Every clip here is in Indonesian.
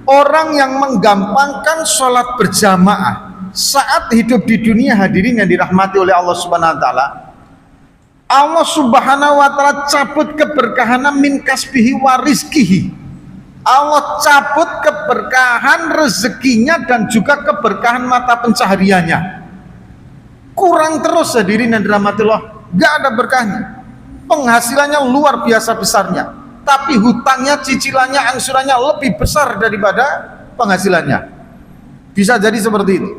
orang yang menggampangkan sholat berjamaah saat hidup di dunia, hadirin yang dirahmati oleh Allah Subhanahu wa taala, Allah Subhanahu wa taala cabut keberkahan min kasbihi wa rizkihi. Allah cabut keberkahan rezekinya dan juga keberkahan mata pencahariannya. Kurang terus, hadirin yang dirahmati Allah, gak ada berkahnya. Penghasilannya luar biasa besarnya, tapi hutangnya, cicilannya, angsurannya lebih besar daripada penghasilannya. Bisa jadi seperti itu.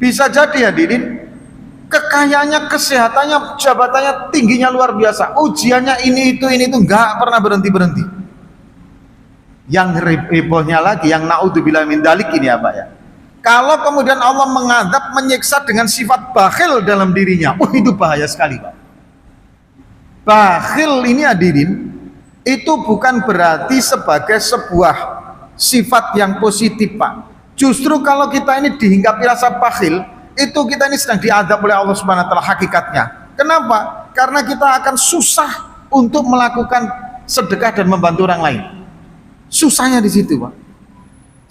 Bisa jadi, hadirin, kekayaannya, kesehatannya, jabatannya tingginya luar biasa, ujiannya ini itu nggak pernah berhenti. Yang hebohnya lagi, yang naudzubillah min dzalik ini apa ya? Kalau kemudian Allah mengadab, menyiksa dengan sifat bakhil dalam dirinya, itu bahaya sekali, Pak. Bakhil ini, hadirin, itu bukan berarti sebagai sebuah sifat yang positif, Pak. Justru kalau kita ini dihinggapi rasa bakhil, itu kita ini sedang diadab oleh Allah Subhanahu wa taala hakikatnya. Kenapa? Karena kita akan susah untuk melakukan sedekah dan membantu orang lain. Susahnya di situ, Pak.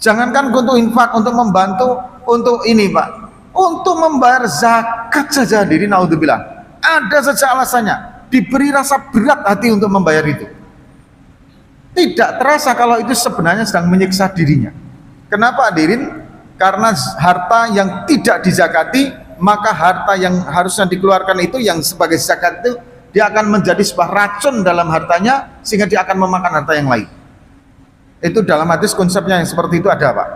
Jangankan untuk infak, untuk membantu, untuk ini, Pak, untuk membayar zakat saja, hadirin, naudzubillah, ada saja alasannya, diberi rasa berat hati untuk membayar itu. Tidak terasa kalau itu sebenarnya sedang menyiksa dirinya. Kenapa, hadirin? Karena harta yang tidak dizakati, maka harta yang harusnya dikeluarkan itu, yang sebagai zakat itu, dia akan menjadi sebuah racun dalam hartanya, sehingga dia akan memakan harta yang lain. Itu dalam hadis konsepnya yang seperti itu ada, Pak.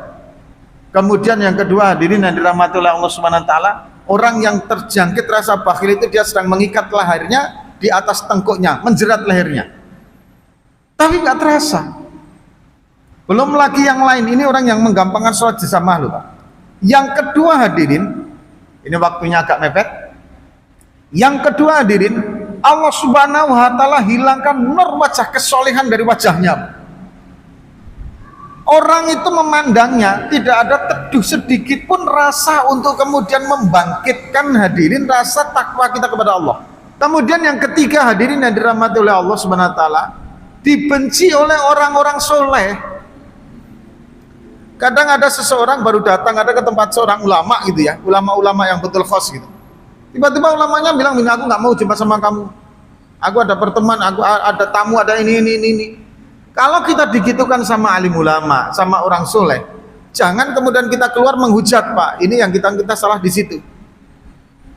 Kemudian yang kedua, hadirin yang dirahmati oleh Allah Subhanahu wa taala, orang yang terjangkit rasa bakhil itu dia sedang mengikat lehernya di atas tengkuknya, menjerat lehernya, tapi nggak terasa. Belum lagi yang lain, ini orang yang menggampangkan sholat jamaah loh, Pak. Yang kedua, hadirin, ini waktunya agak mepet. Yang kedua, hadirin, Allah Subhanahu wa taala hilangkan nur wajah kesolehan dari wajahnya. Orang itu memandangnya tidak ada teduh sedikit pun rasa untuk kemudian membangkitkan, hadirin, rasa takwa kita kepada Allah. Kemudian yang ketiga, hadirin yang dirahmati oleh Allah Subhanahu wa taala, dibenci oleh orang-orang soleh. Kadang ada seseorang baru datang, ada ke tempat seorang ulama gitu ya, ulama-ulama yang betul khos gitu. Tiba-tiba ulamanya bilang, aku nggak mau jumpa sama kamu. Aku ada pertemuan, aku ada tamu, ada ini. Kalau kita digitukan sama alim ulama, sama orang soleh, jangan kemudian kita keluar menghujat, Pak. Ini yang kita salah di situ.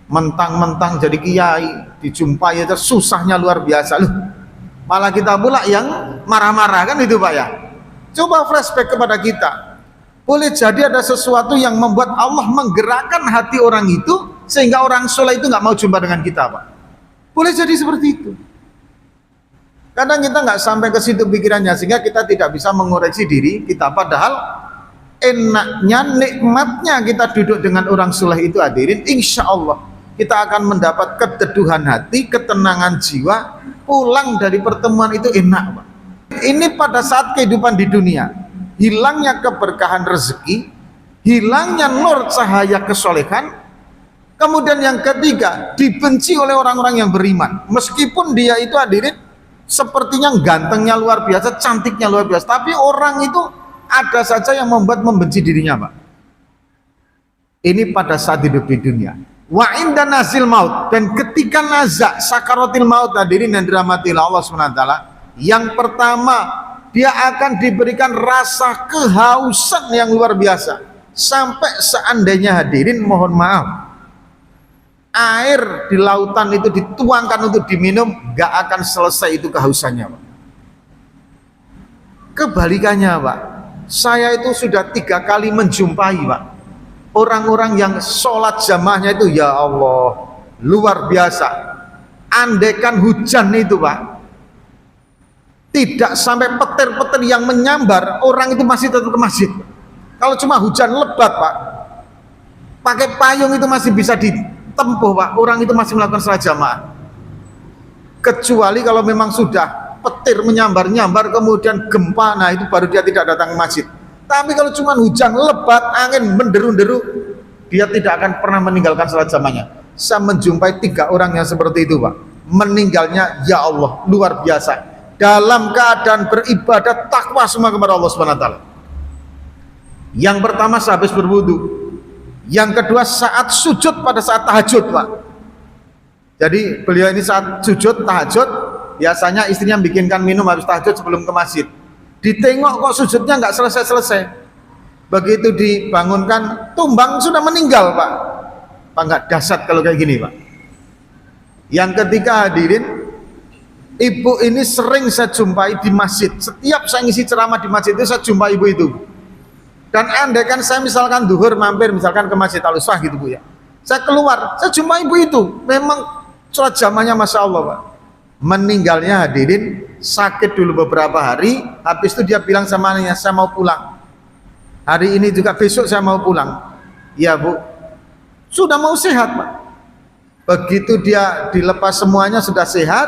Mentang-mentang jadi kiai, dijumpai itu susahnya luar biasa loh. Malah kita pula yang marah-marah, kan itu, Pak ya. Coba flashback kepada kita. Boleh jadi ada sesuatu yang membuat Allah menggerakkan hati orang itu sehingga orang soleh itu nggak mau jumpa dengan kita, Pak. Boleh jadi seperti itu. Kadang kita nggak sampai ke situ pikirannya, sehingga kita tidak bisa mengoreksi diri kita. Padahal enaknya, nikmatnya kita duduk dengan orang soleh itu, hadirin, insya Allah kita akan mendapat keteduhan hati, ketenangan jiwa. Pulang dari pertemuan itu enak, Pak. Ini pada saat kehidupan di dunia, hilangnya keberkahan rezeki, hilangnya nur cahaya kesolehan. Kemudian yang ketiga, dibenci oleh orang-orang yang beriman, meskipun dia itu, hadirin, sepertinya gantengnya luar biasa, cantiknya luar biasa, tapi orang itu ada saja yang membuat membenci dirinya, Pak. Ini pada saat hidup di dunia. Wa inda nazil maut, dan ketika nazak sakaratil maut, hadirin yang dirahmati Allah SWT, yang pertama dia akan diberikan rasa kehausan yang luar biasa, sampai seandainya, hadirin, mohon maaf, air di lautan itu dituangkan untuk diminum, gak akan selesai itu kehausannya, Pak. Kebalikannya, Pak, saya itu sudah 3 kali menjumpai, Pak, orang-orang yang sholat jamaahnya itu, ya Allah, luar biasa. Andaikan hujan itu, Pak, tidak sampai petir-petir yang menyambar, orang itu masih tetap ke masjid. Kalau cuma hujan lebat, Pak, pakai payung itu masih bisa ditempuh, Pak, orang itu masih melakukan sholat jamaah. Kecuali kalau memang sudah petir menyambar-nyambar, kemudian gempa, nah itu baru dia tidak datang ke masjid. Tapi kalau cuma hujan lebat, angin menderu-deru, dia tidak akan pernah meninggalkan sholat jamaahnya. Saya menjumpai 3 orang yang seperti itu, Pak. Meninggalnya, ya Allah, luar biasa, dalam keadaan beribadah takwa semua kepada Allah Subhanahu wa taala. Yang pertama sehabis berwudu, yang kedua saat sujud pada saat tahajud, Pak. Jadi beliau ini saat sujud tahajud, biasanya istrinya bikinkan minum habis tahajud sebelum ke masjid. Ditengok kok sujudnya nggak selesai-selesai. Begitu dibangunkan, tumbang sudah meninggal, Pak. Pak, nggak dahsyat kalau kayak gini, Pak. Yang ketiga hadirin, ibu ini sering saya jumpai di masjid. Setiap saya ngisi ceramah di masjid itu saya jumpa ibu itu. Dan andai kan saya misalkan duhur mampir misalkan ke Masjid Al-Uswah gitu Bu ya, saya keluar, saya jumpa ibu itu, memang sholat jamaahnya Masya Allah, Pak. Meninggalnya hadirin sakit dulu beberapa hari, habis itu dia bilang sama anaknya, saya mau pulang hari ini juga, besok saya mau pulang. Ya Bu, sudah mau sehat, Pak. Begitu dia dilepas semuanya sudah sehat,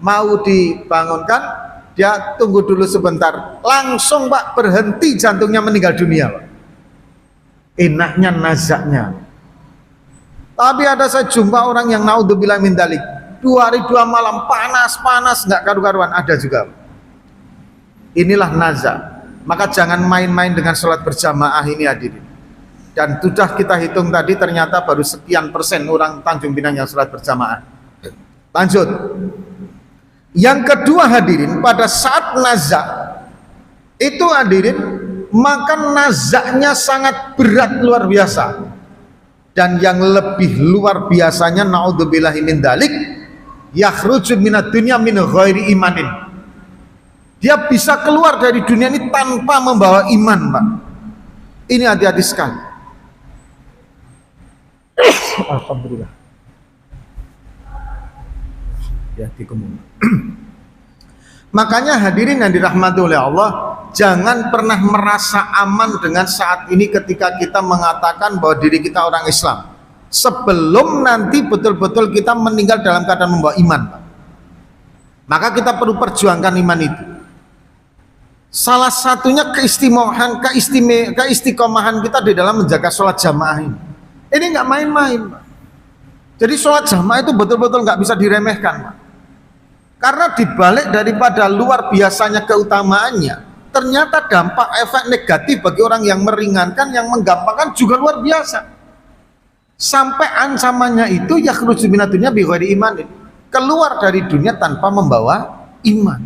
mau dibangunkan, dia tunggu dulu sebentar, langsung Pak berhenti jantungnya, meninggal dunia, Pak. Enaknya nazaknya. Tapi ada saya jumpa orang yang naudzubillah min dzalik, 2 hari 2 malam panas nggak karu-karuan, ada juga. Inilah nazak. Maka jangan main-main dengan sholat berjamaah ini hadirin. Dan sudah kita hitung tadi ternyata baru sekian persen orang Tanjung Pinang yang sholat berjamaah. Lanjut. Yang kedua hadirin, pada saat nazak itu hadirin, maka nazaknya sangat berat luar biasa. Dan yang lebih luar biasanya, naudzubillahi min dzalik, yakhruju minad dunya min ghairi imanin. Dia bisa keluar dari dunia ini tanpa membawa iman, Pak. Ini hati-hati sekali. Alhamdulillah. Ya, makanya hadirin yang dirahmati oleh Allah, jangan pernah merasa aman dengan saat ini ketika kita mengatakan bahwa diri kita orang Islam, sebelum nanti betul-betul kita meninggal dalam keadaan membawa iman. Maka kita perlu perjuangkan iman itu. Salah satunya keistiqomahan kita di dalam menjaga sholat jamaah ini. Ini nggak main-main, Pak. Jadi sholat jamaah itu betul-betul nggak bisa diremehkan, Pak. Karena dibalik daripada luar biasanya keutamaannya, ternyata dampak efek negatif bagi orang yang meringankan, yang menggampangkan juga luar biasa. Sampai ancamannya itu yakhruju minad dunya bi ghairi imanin, keluar dari dunia tanpa membawa iman.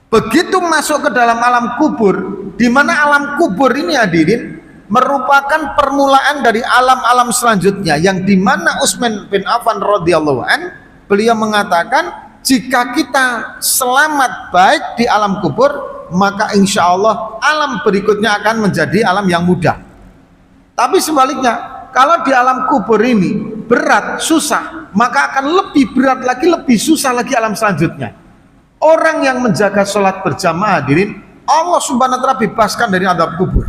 Begitu masuk ke dalam alam kubur, di mana alam kubur ini hadirin merupakan permulaan dari alam-alam selanjutnya, yang dimana Utsman bin Affan radhiyallahu an, beliau mengatakan, jika kita selamat baik di alam kubur, maka insya Allah alam berikutnya akan menjadi alam yang mudah. Tapi sebaliknya, kalau di alam kubur ini berat, susah, maka akan lebih berat lagi, lebih susah lagi alam selanjutnya. Orang yang menjaga sholat berjamaah hadirin, Allah subhanahu wa ta'ala bebaskan dari azab kubur.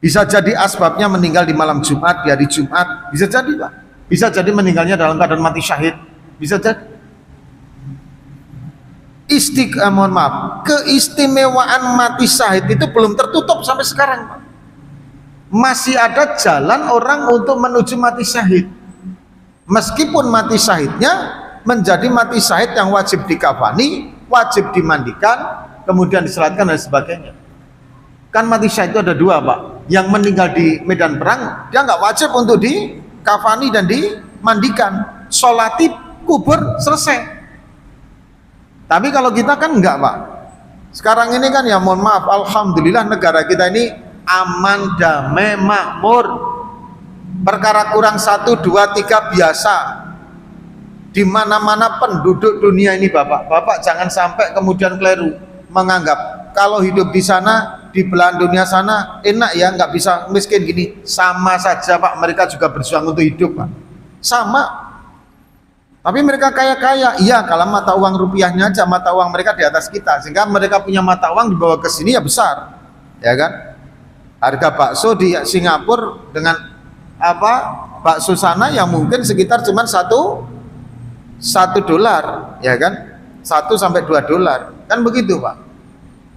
Bisa jadi asbabnya meninggal di malam Jumat, di hari Jumat, bisa jadi, Pak. Bisa jadi meninggalnya dalam keadaan mati syahid, bisa jadi. Keistimewaan mati syahid itu belum tertutup sampai sekarang, Pak. Masih ada jalan orang untuk menuju mati syahid. Meskipun mati syahidnya menjadi mati syahid yang wajib dikafani, wajib dimandikan, kemudian disalatkan dan sebagainya. Kan mati syahid itu ada 2, Pak. Yang meninggal di medan perang, dia nggak wajib untuk dikafani dan dimandikan, sholati kubur, selesai. Tapi kalau kita kan enggak, Pak. Sekarang ini kan ya mohon maaf, alhamdulillah negara kita ini aman, damai, makmur. Perkara kurang 1, 2, 3 biasa. Di mana-mana penduduk dunia ini, Bapak jangan sampai kemudian keliru menganggap kalau hidup di sana, di belahan dunia sana enak ya, nggak bisa miskin gini. Sama saja, Pak, mereka juga berjuang untuk hidup, Pak. Sama. Tapi mereka kaya-kaya, iya, kalau mata uang rupiahnya aja, mata uang mereka di atas kita, sehingga mereka punya mata uang dibawa ke sini ya besar, ya kan? Harga bakso di Singapura dengan bakso sana yang mungkin sekitar cuma $1, ya kan? 1 sampai 2 dolar, kan begitu, Pak.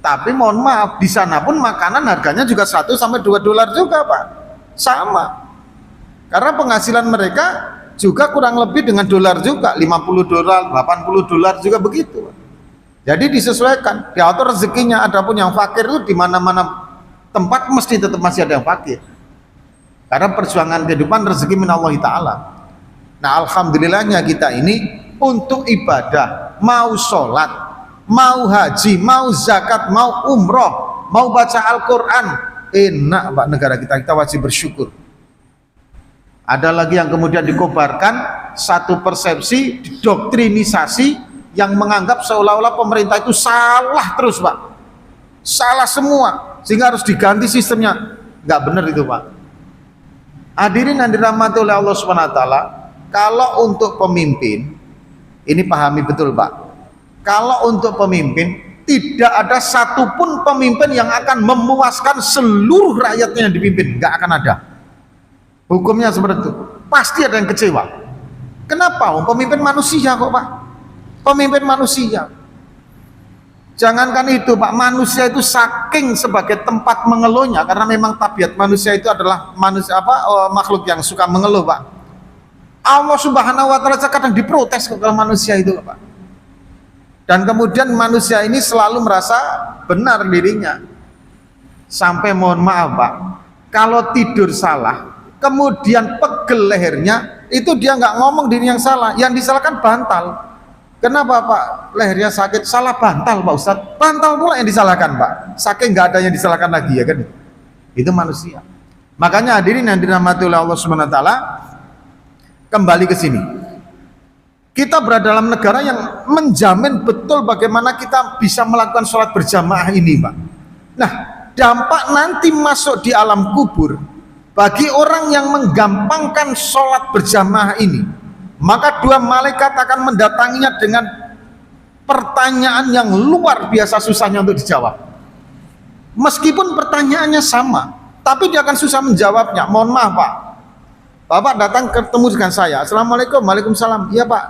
Tapi mohon maaf, di sana pun makanan harganya juga 1 sampai 2 dolar juga, Pak. Sama. Karena penghasilan mereka juga kurang lebih dengan dolar juga, 50 dolar, 80 dolar juga begitu. Jadi disesuaikan, diatur rezekinya. Adapun yang fakir itu di mana-mana tempat mesti tetap masih ada yang fakir. Karena perjuangan kehidupan rezeki minallahi ta'ala. Nah alhamdulillahnya kita ini untuk ibadah, mau sholat, mau haji, mau zakat, mau umroh, mau baca Al-Quran, enak Pak negara kita, kita wajib bersyukur. Ada lagi yang kemudian dikobarkan satu persepsi, doktrinisasi yang menganggap seolah-olah pemerintah itu salah terus Pak, salah semua sehingga harus diganti sistemnya. Nggak benar itu Pak. Hadirin yang dirahmati oleh Allah SWT, kalau untuk pemimpin ini pahami betul Pak, kalau untuk pemimpin tidak ada satupun pemimpin yang akan memuaskan seluruh rakyatnya yang dipimpin, nggak akan ada. Hukumnya seperti itu, pasti ada yang kecewa. Kenapa? Pemimpin manusia kok Pak, pemimpin manusia. Jangankan itu Pak, manusia itu saking sebagai tempat mengeluhnya, karena memang tabiat manusia itu adalah manusia makhluk yang suka mengeluh Pak. Allah Subhanahu wa ta'ala kadang diprotes kalau manusia itu Pak. Dan kemudian manusia ini selalu merasa benar dirinya. Sampai mohon maaf Pak, kalau tidur salah kemudian pegel lehernya, itu dia nggak ngomong diri yang salah, yang disalahkan bantal. Kenapa Pak lehernya sakit? Salah bantal Pak Ustadz. Bantal pula yang disalahkan Pak, saking nggak ada yang disalahkan lagi ya kan. Itu manusia. Makanya hadirin yang dirahmati oleh Allah Subhanahu wa ta'ala, kembali ke sini, kita berada dalam negara yang menjamin betul bagaimana kita bisa melakukan sholat berjamaah ini Pak. Nah dampak nanti masuk di alam kubur bagi orang yang menggampangkan sholat berjamaah ini, maka dua malaikat akan mendatanginya dengan pertanyaan yang luar biasa susahnya untuk dijawab. Meskipun pertanyaannya sama, tapi dia akan susah menjawabnya. Mohon maaf Pak, Bapak datang ketemu dengan saya, Assalamualaikum. Waalaikumsalam. Iya Pak.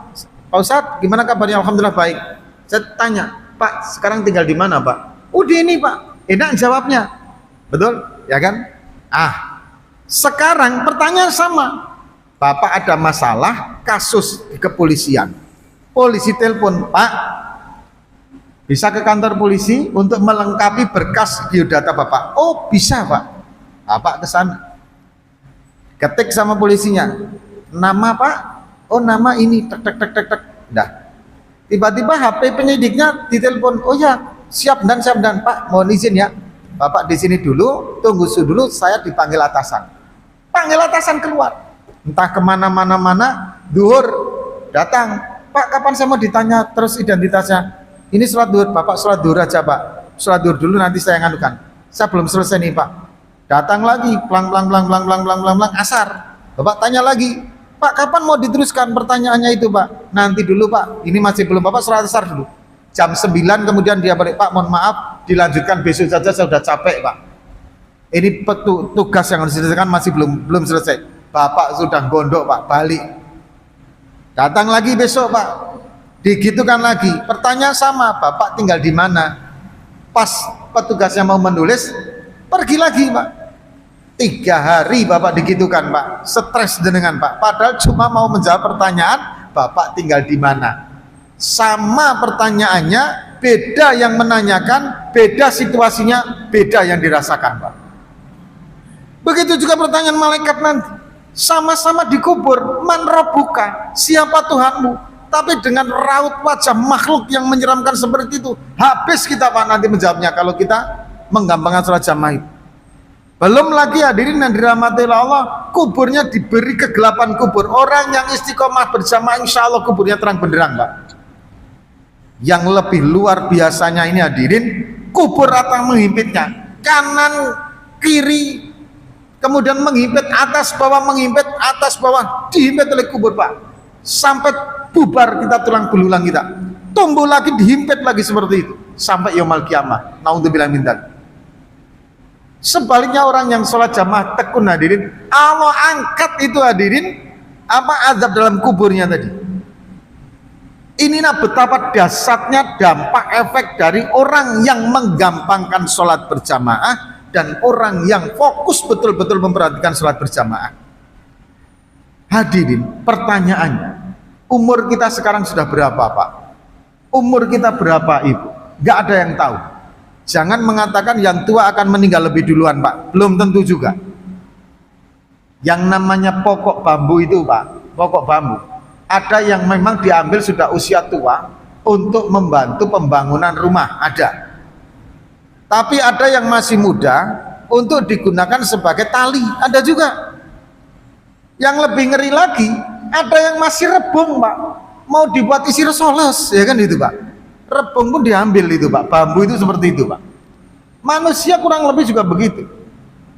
Pak Ustadz gimana kabarnya? Alhamdulillah baik. Saya tanya, Pak sekarang tinggal di mana Pak? Udah ini Pak. Enak jawabnya, betul ya kan? Sekarang pertanyaan sama, Bapak ada masalah kasus di kepolisian, polisi telepon, Pak bisa ke kantor polisi untuk melengkapi berkas biodata Bapak. Oh bisa Pak. Bapak ke sana, ketik sama polisinya, nama Pak, oh nama ini, tek tek tek tek tek. Dah tiba-tiba HP penyidiknya ditelepon, oh ya siap dan Pak mohon izin ya Bapak di sini dulu, tunggu dulu, saya dipanggil atasan. Panggil atasan keluar, entah kemana-mana, duhur datang, Pak kapan saya mau ditanya terus identitasnya. Ini sholat duhur, Bapak sholat duhur aja Pak, sholat duhur dulu nanti saya ngadukan, saya belum selesai nih Pak. Datang lagi, pelang asar, Bapak tanya lagi, Pak kapan mau diteruskan pertanyaannya itu Pak. Nanti dulu Pak, ini masih belum, Bapak sholat asar dulu. Jam 9 kemudian dia balik, Pak mohon maaf dilanjutkan besok saja, saya sudah capek Pak. Ini tugas yang harus diselesaikan masih belum selesai. Bapak sudah gondok Pak, balik. Datang lagi besok Pak, digitukan lagi, pertanyaan sama, Bapak tinggal di mana? Pas petugasnya mau menulis, pergi lagi Pak. 3 hari Bapak digitukan Pak, stres dengan Pak. Padahal cuma mau menjawab pertanyaan, Bapak tinggal di mana? Sama pertanyaannya, beda yang menanyakan, beda situasinya, beda yang dirasakan Pak. Begitu juga pertanyaan malaikat nanti, sama-sama dikubur, man rabbuka, siapa Tuhanmu? Tapi dengan raut wajah makhluk yang menyeramkan seperti itu, habis kita Pak nanti menjawabnya kalau kita menggampangkan sholat jamaah. Belum lagi hadirin yang dirahmati Allah, kuburnya diberi kegelapan kubur. Orang yang istiqomah berjamaah insya Allah kuburnya terang benderang Pak. Yang lebih luar biasanya ini hadirin, kubur atau menghimpitnya, kanan kiri, kemudian menghimpit atas bawah, dihimpit oleh kubur Pak, sampai bubar kita tulang belulang kita, tumbuh lagi dihimpit lagi seperti itu sampai yaumul kiamah. Naudzubillah min dzalik. Sebaliknya orang yang sholat jamaah tekun hadirin, Allah angkat itu hadirin azab dalam kuburnya tadi. Inilah betapa dahsyatnya dampak efek dari orang yang menggampangkan sholat berjamaah dan orang yang fokus betul-betul memperhatikan sholat berjamaah. Hadirin, pertanyaannya, umur kita sekarang sudah berapa Pak? Umur kita berapa Ibu? Gak ada yang tahu. Jangan mengatakan yang tua akan meninggal lebih duluan, Pak. Belum tentu juga. Yang namanya pokok bambu itu, Pak, pokok bambu, ada yang memang diambil sudah usia tua untuk membantu pembangunan rumah, ada. Tapi ada yang masih muda untuk digunakan sebagai tali, ada juga. Yang lebih ngeri lagi, ada yang masih rebung, Pak, mau dibuat isi resoles, ya kan itu, Pak. Rebung pun diambil itu, Pak. Bambu itu seperti itu, Pak. Manusia kurang lebih juga begitu.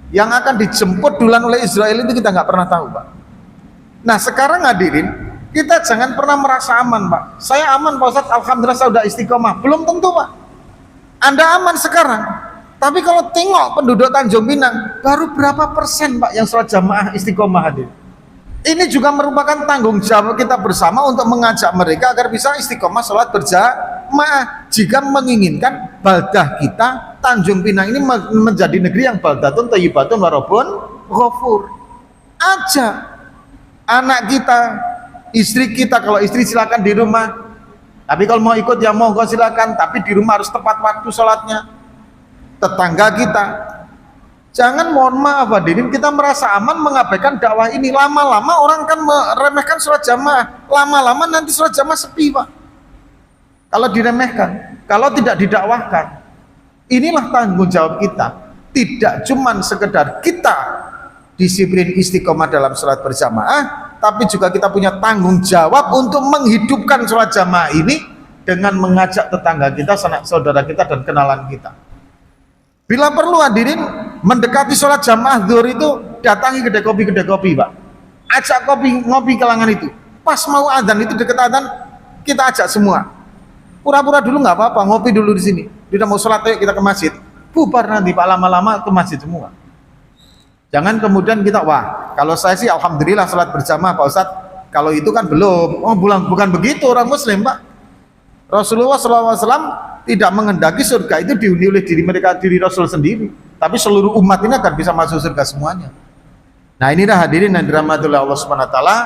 Yang akan dijemput duluan oleh Israel itu kita nggak pernah tahu, Pak. Nah sekarang hadirin, kita jangan pernah merasa aman, Pak. Saya aman, Pak Ustadz, alhamdulillah saya sudah istiqomah. Belum tentu, Pak. Anda aman sekarang, tapi kalau tengok penduduk Tanjung Pinang, baru berapa persen, Pak, yang sholat jamaah istiqomah hadir. Ini juga merupakan tanggung jawab kita bersama untuk mengajak mereka agar bisa istiqomah sholat berjamaah. Jika menginginkan baldah kita Tanjung Pinang ini menjadi negeri yang baldatun thayyibatun warabun ghafur. Ajak anak kita, istri kita, kalau istri silakan di rumah. Tapi kalau mau ikut ya monggo silakan, tapi di rumah harus tepat waktu sholatnya. Tetangga kita, jangan, mohon maaf hadirin, kita merasa aman mengabaikan dakwah ini. Lama-lama orang kan meremehkan sholat jamaah, lama-lama nanti sholat jamaah sepi, Pak, kalau diremehkan, kalau tidak didakwahkan. Inilah tanggung jawab kita. Tidak cuman sekedar kita disiplin istiqomah dalam sholat berjamaah, tapi juga kita punya tanggung jawab untuk menghidupkan sholat jamaah ini dengan mengajak tetangga kita, sanak saudara kita, dan kenalan kita. Bila perlu hadirin, mendekati sholat jamaah zuhur itu datangi kedai kopi, Pak. Ajak kopi, ngopi kalangan itu. Pas mau adzan itu, deket adzan, kita ajak semua. Pura-pura dulu nggak apa-apa, ngopi dulu di sini. Tidak mau sholat, ayo kita ke masjid. Bubar nanti, Pak, lama-lama ke masjid semua. Jangan kemudian kita, wah, kalau saya sih alhamdulillah sholat berjamaah, Pak Ustadz. Kalau itu kan belum. Oh, bukan begitu orang Muslim, Pak. Rasulullah SAW tidak menghendaki surga itu dihuni oleh diri Rasul sendiri, tapi seluruh umat ini akan bisa masuk surga semuanya. Nah inilah hadirin yang dirahmati oleh Allah Subhanahu Wa Taala,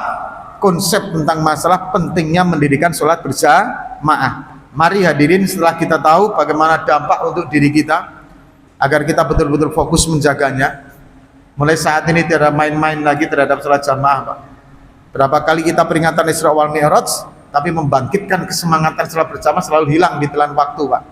konsep tentang masalah pentingnya mendirikan sholat berjamaah. Mari hadirin, setelah kita tahu bagaimana dampak untuk diri kita, agar kita betul-betul fokus menjaganya. Mulai saat ini tidak main-main lagi terhadap sholat jamaah, Pak. Berapa kali kita peringatan Isra wal Mi'raj, tapi membangkitkan kesemangatan sholat berjamaah selalu hilang di telan waktu, Pak.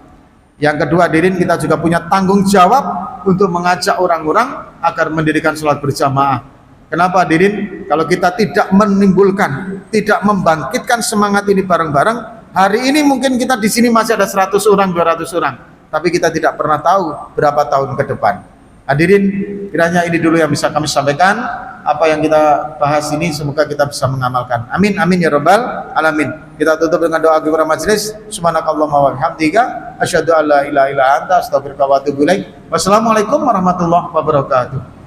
Yang kedua hadirin, kita juga punya tanggung jawab untuk mengajak orang-orang agar mendirikan sholat berjamaah. Kenapa hadirin? Kalau kita tidak menimbulkan, tidak membangkitkan semangat ini bareng-bareng, hari ini mungkin kita di sini masih ada 100 orang, 200 orang, tapi kita tidak pernah tahu berapa tahun ke depan. Hadirin, kiranya ini dulu yang bisa kami sampaikan. Apa yang kita bahas ini semoga kita bisa mengamalkan. Amin, amin ya rabbal alamin. Kita tutup dengan doa kepada majelis. Subhanakallahumma wa bihamdika asyhadu an la ilaha illa anta astaghfiruka wa atubu ilaik. Wassalamualaikum warahmatullahi wabarakatuh.